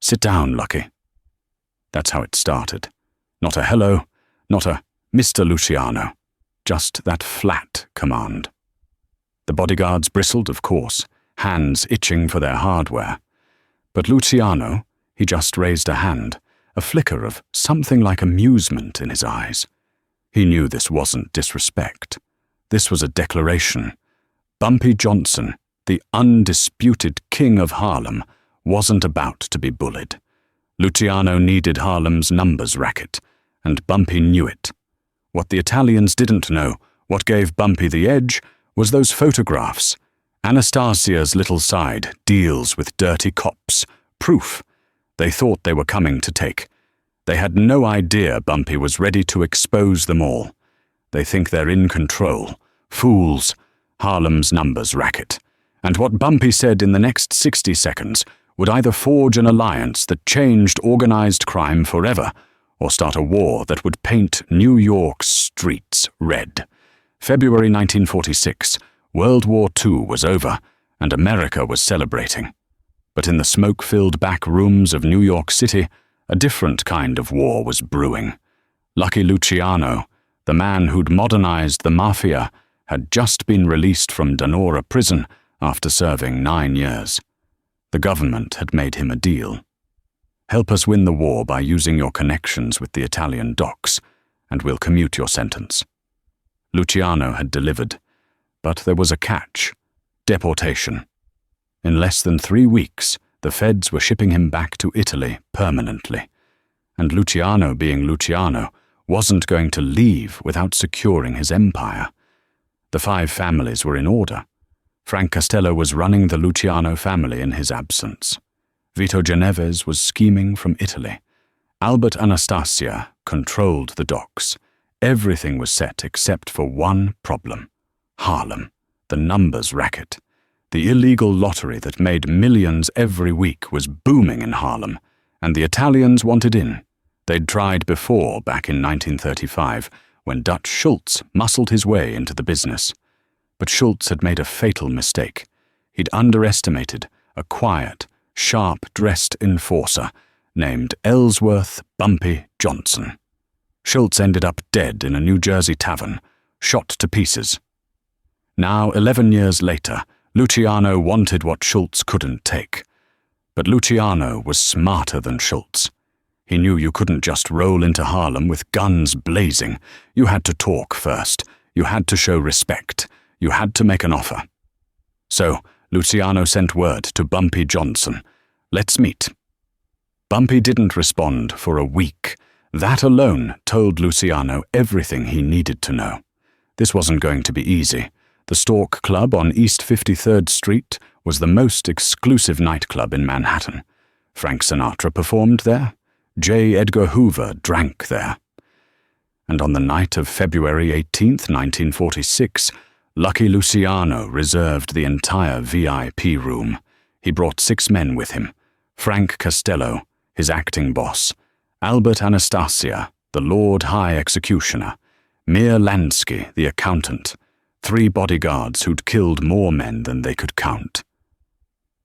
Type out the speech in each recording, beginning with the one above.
"Sit down, Lucky." That's how it started. Not a hello, not a "Mr. Luciano," just that flat command. The bodyguards bristled, of course, hands itching for their hardware. But Luciano, he just raised a hand, a flicker of something like amusement in his eyes. He knew this wasn't disrespect. This was a declaration. Bumpy Johnson, the undisputed king of Harlem, wasn't about to be bullied. Luciano needed Harlem's numbers racket, and Bumpy knew it. What the Italians didn't know, what gave Bumpy the edge, was those photographs. Anastasia's little side deals with dirty cops. Proof. They thought they were coming to take. They had no idea Bumpy was ready to expose them all. They think they're in control. Fools. Harlem's numbers racket. And what Bumpy said in the next 60 seconds would either forge an alliance that changed organized crime forever, or start a war that would paint New York's streets red. February 1946, World War II was over, and America was celebrating. But in the smoke-filled back rooms of New York City, a different kind of war was brewing. Lucky Luciano, the man who'd modernized the Mafia, had just been released from Danora prison after serving 9 years. The government had made him a deal. "Help us win the war by using your connections with the Italian docks, and we'll commute your sentence." Luciano had delivered, but there was a catch: deportation. In less than 3 weeks, the feds were shipping him back to Italy permanently. And Luciano, being Luciano, wasn't going to leave without securing his empire. The 5 families were in order. Frank Costello was running the Luciano family in his absence. Vito Genovese was scheming from Italy. Albert Anastasia controlled the docks. Everything was set except for one problem: Harlem, the numbers racket. The illegal lottery that made millions every week was booming in Harlem, and the Italians wanted in. They'd tried before, back in 1935, when Dutch Schultz muscled his way into the business. But Schultz had made a fatal mistake. He'd underestimated a quiet, sharp-dressed enforcer named Ellsworth Bumpy Johnson. Schultz ended up dead in a New Jersey tavern, shot to pieces. Now, 11 years later, Luciano wanted what Schultz couldn't take. But Luciano was smarter than Schultz. He knew you couldn't just roll into Harlem with guns blazing. You had to talk first. You had to show respect. You had to make an offer. So, Luciano sent word to Bumpy Johnson. "Let's meet." Bumpy didn't respond for a week. That alone told Luciano everything he needed to know. This wasn't going to be easy. The Stork Club on East 53rd Street was the most exclusive nightclub in Manhattan. Frank Sinatra performed there. J. Edgar Hoover drank there. And on the night of February 18th, 1946, Lucky Luciano reserved the entire VIP room. He brought 6 men with him: Frank Costello, his acting boss; Albert Anastasia, the Lord High Executioner; Mir Lansky, the accountant; 3 bodyguards who'd killed more men than they could count.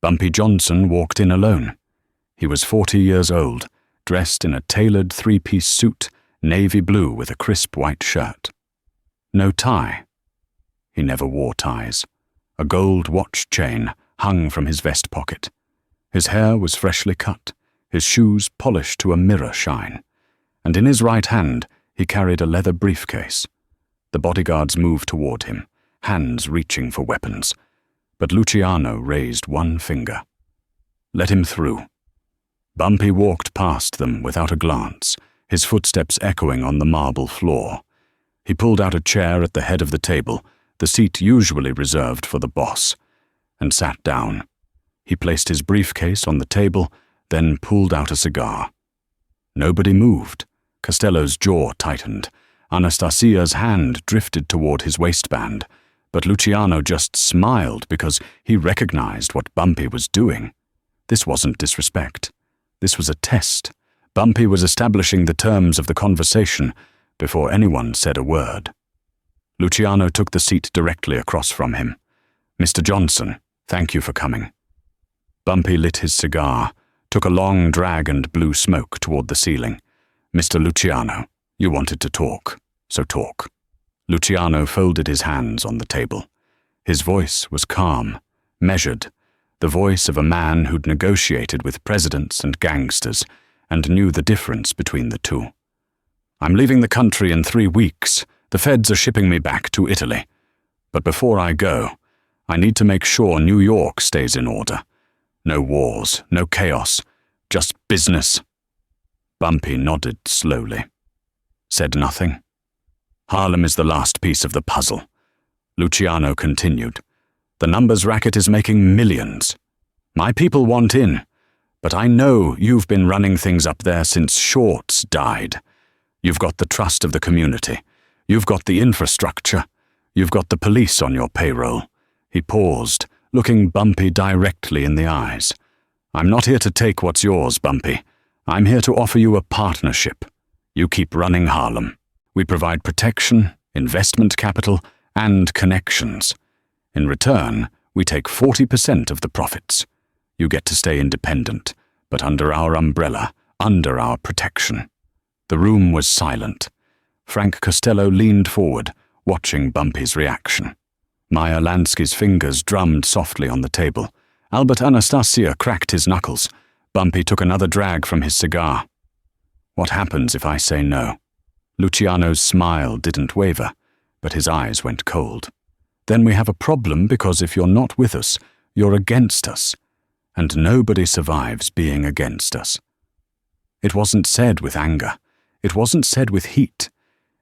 Bumpy Johnson walked in alone. He was 40 years old, dressed in a tailored 3-piece suit, navy blue with a crisp white shirt. No tie. He never wore ties. A gold watch chain hung from his vest pocket. His hair was freshly cut, his shoes polished to a mirror shine, and in his right hand he carried a leather briefcase. The bodyguards moved toward him, hands reaching for weapons, but Luciano raised one finger. "Let him through." Bumpy walked past them without a glance, his footsteps echoing on the marble floor. He pulled out a chair at the head of the table, the seat usually reserved for the boss, and sat down. He placed his briefcase on the table, then pulled out a cigar. Nobody moved. Costello's jaw tightened. Anastasia's hand drifted toward his waistband, but Luciano just smiled because he recognized what Bumpy was doing. This wasn't disrespect. This was a test. Bumpy was establishing the terms of the conversation before anyone said a word. Luciano took the seat directly across from him. "Mr. Johnson, thank you for coming." Bumpy lit his cigar, took a long drag and blew smoke toward the ceiling. "Mr. Luciano, you wanted to talk, so talk." Luciano folded his hands on the table. His voice was calm, measured, the voice of a man who'd negotiated with presidents and gangsters and knew the difference between the two. "I'm leaving the country in 3 weeks. The feds are shipping me back to Italy. But before I go, I need to make sure New York stays in order. No wars, no chaos, just business." Bumpy nodded slowly. Said nothing. "Harlem is the last piece of the puzzle." Luciano continued. "The numbers racket is making millions. My people want in, but I know you've been running things up there since Shorts died. You've got the trust of the community. You've got the infrastructure. You've got the police on your payroll." He paused, looking Bumpy directly in the eyes. "I'm not here to take what's yours, Bumpy. I'm here to offer you a partnership. You keep running Harlem. We provide protection, investment capital, and connections. In return, we take 40% of the profits. You get to stay independent, but under our umbrella, under our protection." The room was silent. Frank Costello leaned forward, watching Bumpy's reaction. Meyer Lansky's fingers drummed softly on the table. Albert Anastasia cracked his knuckles. Bumpy took another drag from his cigar. "What happens if I say no?" Luciano's smile didn't waver, but his eyes went cold. "Then we have a problem, because if you're not with us, you're against us. And nobody survives being against us." It wasn't said with anger. It wasn't said with heat.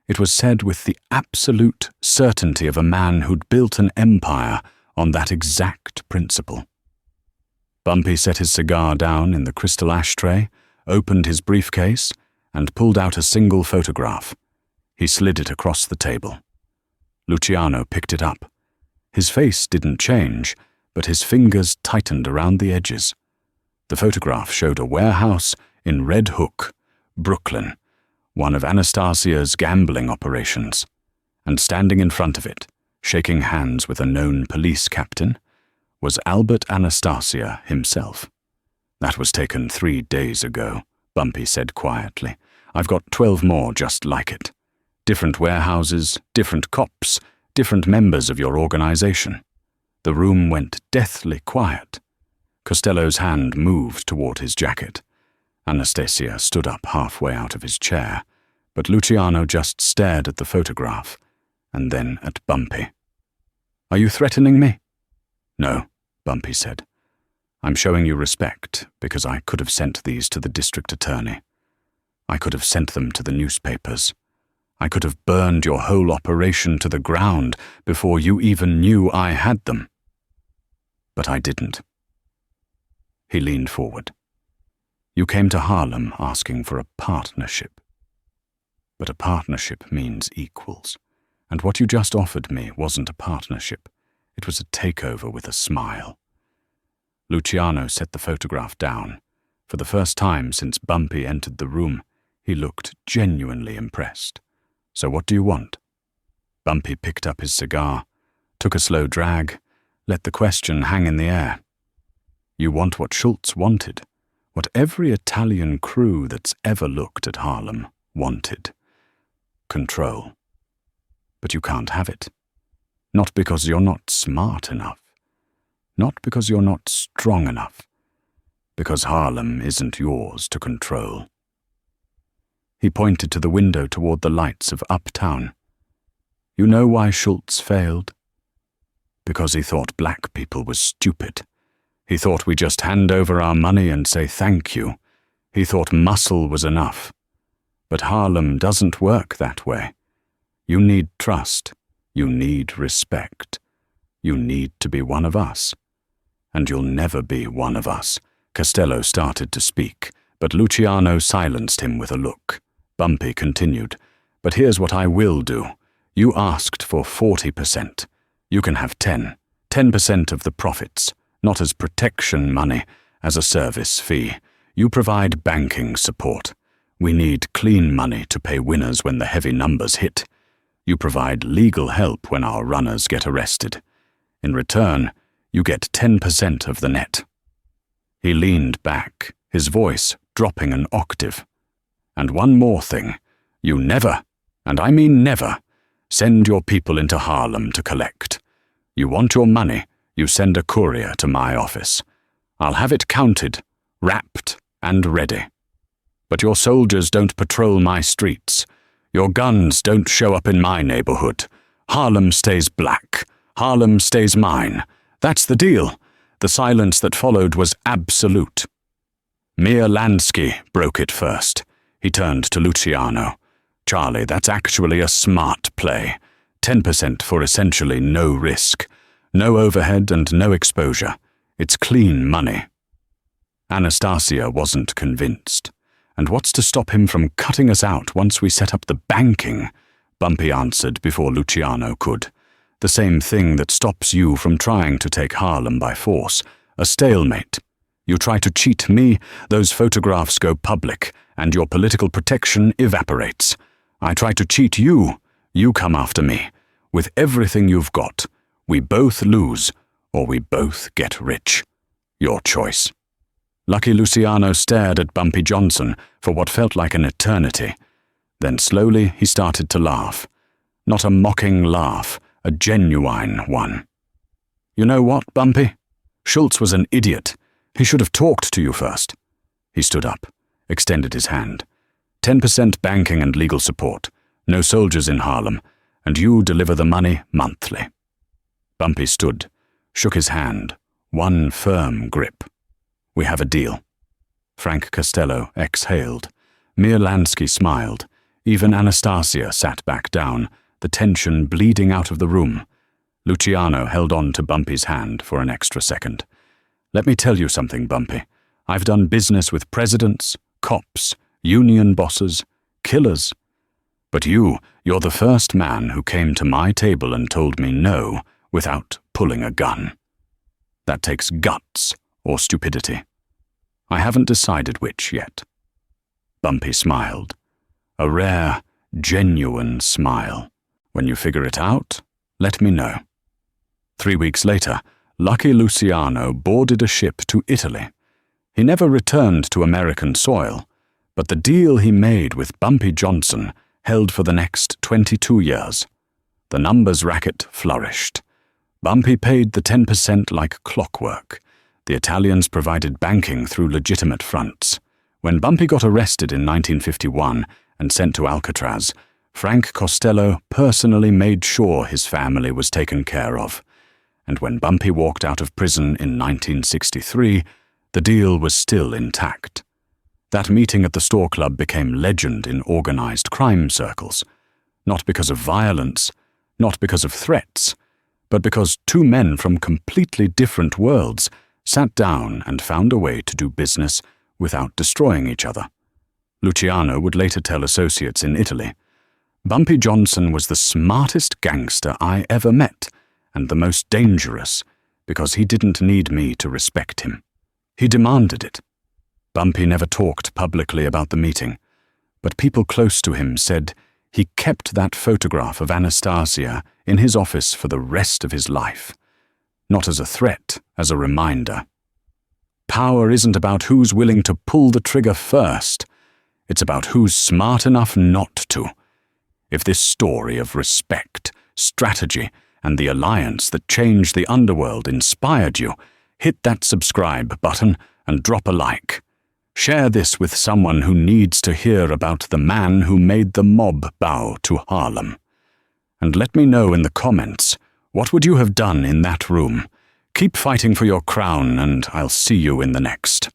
It was said with the absolute certainty of a man who'd built an empire on that exact principle. Bumpy set his cigar down in the crystal ashtray, opened his briefcase, and pulled out a single photograph. He slid it across the table. Luciano picked it up. His face didn't change, but his fingers tightened around the edges. The photograph showed a warehouse in Red Hook, Brooklyn, one of Anastasia's gambling operations, and standing in front of it, shaking hands with a known police captain, was Albert Anastasia himself. "That was taken 3 days ago," Bumpy said quietly. "I've got 12 more just like it. Different warehouses, different cops, different members of your organization." The room went deathly quiet. Costello's hand moved toward his jacket. Anastasia stood up halfway out of his chair, but Luciano just stared at the photograph, and then at Bumpy. "Are you threatening me?" "No," Bumpy said. "I'm showing you respect, because I could have sent these to the district attorney. I could have sent them to the newspapers. I could have burned your whole operation to the ground before you even knew I had them. But I didn't." He leaned forward. "You came to Harlem asking for a partnership. But a partnership means equals, and what you just offered me wasn't a partnership. It was a takeover with a smile." Luciano set the photograph down. For the first time since Bumpy entered the room, he looked genuinely impressed. "So what do you want?" Bumpy picked up his cigar, took a slow drag, let the question hang in the air. "You want what Schultz wanted, what every Italian crew that's ever looked at Harlem wanted. Control. But you can't have it. Not because you're not smart enough. Not because you're not strong enough. Because Harlem isn't yours to control." He pointed to the window toward the lights of Uptown. "You know why Schultz failed? Because he thought black people was stupid. He thought we just hand over our money and say thank you. He thought muscle was enough. But Harlem doesn't work that way. You need trust. You need respect. You need to be one of us. And you'll never be one of us." Costello started to speak, but Luciano silenced him with a look. Bumpy continued, "But here's what I will do. You asked for 40%. You can have 10% of the profits, not as protection money, as a service fee. You provide banking support. We need clean money to pay winners when the heavy numbers hit. You provide legal help when our runners get arrested. In return, you get 10% of the net." He leaned back, his voice dropping an octave. "And one more thing. You never, and I mean never, send your people into Harlem to collect. You want your money, you send a courier to my office. I'll have it counted, wrapped, and ready. But your soldiers don't patrol my streets. Your guns don't show up in my neighborhood. Harlem stays black. Harlem stays mine. That's the deal." The silence that followed was absolute. Mir Lansky broke it first. He turned to Luciano. "Charlie, that's actually a smart play. 10% for essentially no risk. No overhead and no exposure. It's clean money." Anastasia wasn't convinced. "And what's to stop him from cutting us out once we set up the banking?" Bumpy answered before Luciano could. "The same thing that stops you from trying to take Harlem by force. A stalemate. You try to cheat me, those photographs go public, and your political protection evaporates. I try to cheat you, you come after me. With everything you've got, we both lose, or we both get rich. Your choice." Lucky Luciano stared at Bumpy Johnson for what felt like an eternity. Then slowly he started to laugh. Not a mocking laugh, a genuine one. "You know what, Bumpy? Schultz was an idiot. He should have talked to you first." He stood up, extended his hand. 10% banking and legal support, no soldiers in Harlem, and you deliver the money monthly. Bumpy stood, shook his hand, one firm grip. "We have a deal." Frank Costello exhaled. Mir Lansky smiled. Even Anastasia sat back down, the tension bleeding out of the room. Luciano held on to Bumpy's hand for an extra second. "Let me tell you something, Bumpy. I've done business with presidents, cops, union bosses, killers. But you're the first man who came to my table and told me no without pulling a gun. That takes guts or stupidity. I haven't decided which yet." Bumpy smiled. A rare, genuine smile. "When you figure it out, let me know." 3 weeks later, Lucky Luciano boarded a ship to Italy. He never returned to American soil, but the deal he made with Bumpy Johnson held for the next 22 years. The numbers racket flourished. Bumpy paid the 10% like clockwork. The Italians provided banking through legitimate fronts. When Bumpy got arrested in 1951 and sent to Alcatraz, Frank Costello personally made sure his family was taken care of. And when Bumpy walked out of prison in 1963, the deal was still intact. That meeting at the Stork Club became legend in organized crime circles. Not because of violence, not because of threats, but because two men from completely different worlds sat down and found a way to do business without destroying each other. Luciano would later tell associates in Italy, "Bumpy Johnson was the smartest gangster I ever met, and the most dangerous, because he didn't need me to respect him. He demanded it." Bumpy never talked publicly about the meeting, but people close to him said he kept that photograph of Anastasia in his office for the rest of his life. Not as a threat, as a reminder. Power isn't about who's willing to pull the trigger first. It's about who's smart enough not to. If this story of respect, strategy, and the alliance that changed the underworld inspired you, hit that subscribe button and drop a like. Share this with someone who needs to hear about the man who made the mob bow to Harlem. And let me know in the comments, what would you have done in that room? Keep fighting for your crown, and I'll see you in the next.